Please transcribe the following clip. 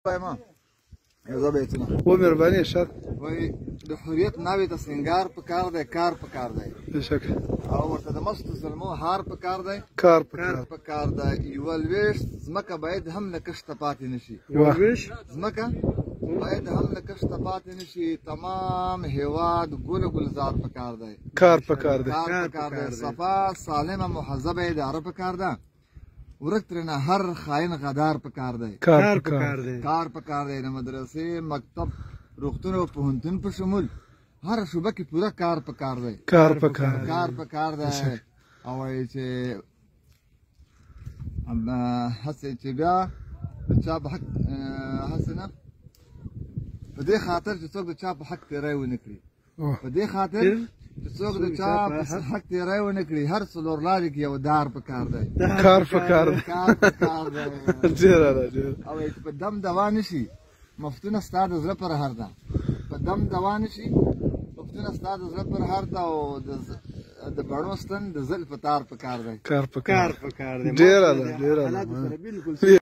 و مهرباني شر وای د حریت ناوې ته سنگار پکار دی، کار پکار دی، بشک او ورته د مستو ظلمو هار پکار دی، کار پکار دی. یوه لویشت ځمکه باید هم له کښته پاتې نشي، ځمکه باید هم له کښته پاتې نشي. تمام هیواد ګل ګلزار پکار دی، کار پکار دی، کار پکار دی. صفا سالمه مهذبه اداره پکار ده. ورک ترنه هر خاين غدار پکار دی، کار پکار دی، کار پکار دی. د مدرسې، مکتب، روغتون او پوهنتون په شمول هر شوبه کې پوره کار پکار دی، کار پکار دی، کار پکار دی. او چې هسې چې بیا د چا په حق هسې نه په دې خاطر چې څوک د چا په حق تېری ونه کړي، په دې خاطر چې څوک د چا په حق تېری ونه کړي. هر څلور لارې کې یو دار پکار دی، کار پکار دی، کار پکار دی. ډېره ده. او چې په دم دوا نشي مفتونه ستا د زړه پر هر ده، په دم دوا نشي مفتونه ستا د زړه پر هر ده. او د بڼو ستن د زلفو تار پکار دی، کار پکار دی. ډېره ده، ډېره ده.